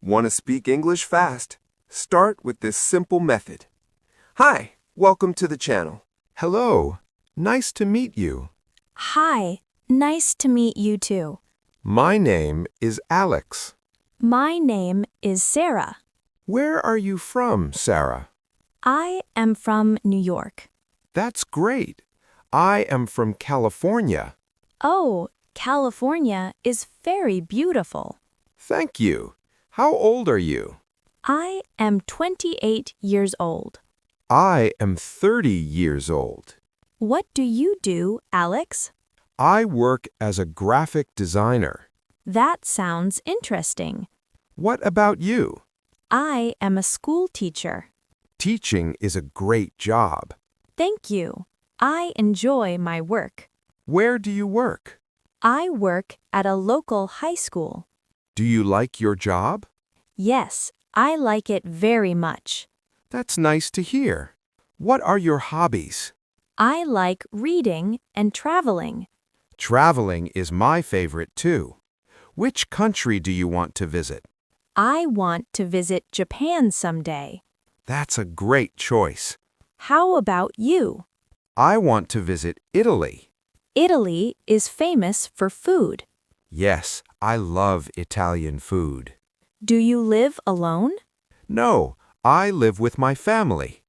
Want to speak English fast? Start with this simple method. Hi, welcome to the channel. Hello, nice to meet you. Hi, nice to meet you too. My name is Alex. My name is Sarah. Where are you from, Sarah? I am from New York. That's great. I am from California. Oh, California is very beautiful. Thank you. How old are you? I am 28 years old. I am 30 years old. What do you do, Alex? I work as a graphic designer. That sounds interesting. What about you? I am a school teacher. Teaching is a great job. Thank you. I enjoy my work. Where do you work? I work at a local high school. Do you like your job? Yes, I like it very much. That's nice to hear. What are your hobbies? I like reading and traveling. Traveling is my favorite too. Which country do you want to visit? I want to visit Japan someday. That's a great choice. How about you? I want to visit Italy. Italy is famous for food. Yes, I love Italian food. Do you live alone? No, I live with my family.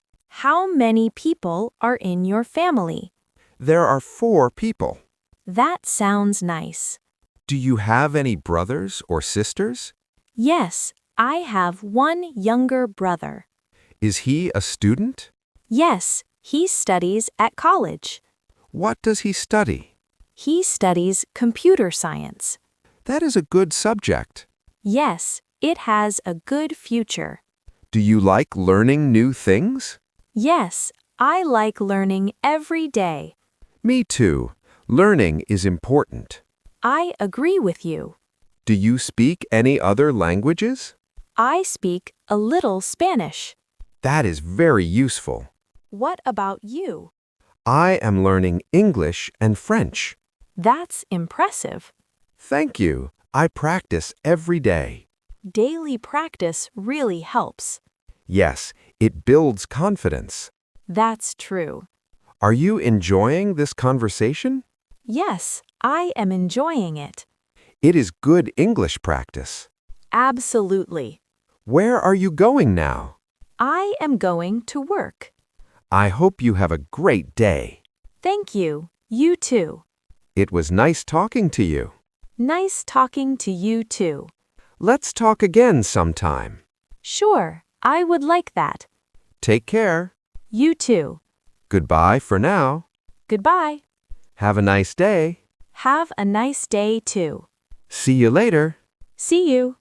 How many people are in your family? There are 4 people. That sounds nice. Do you have any brothers or sisters? Yes, I have one younger brother. Is he a student? Yes, he studies at college. What does he study? He studies computer science. That is a good subject. Yes, it has a good future. Do you like learning new things? Yes, I like learning every day. Me too. Learning is important. I agree with you. Do you speak any other languages? I speak a little Spanish. That is very useful. What about you? I am learning English and French. That's impressive. Thank you. I practice every day. Daily practice really helps. Yes, it builds confidence. That's true. Are you enjoying this conversation? Yes, I am enjoying it. It is good English practice. Absolutely. Where are you going now? I am going to work. I hope you have a great day. Thank you. You too. It was nice talking to you. Nice talking to you too. Let's talk again sometime. Sure, I would like that. Take care. You too. Goodbye for now. Goodbye. Have a nice day. Have a nice day too. See you later. See you.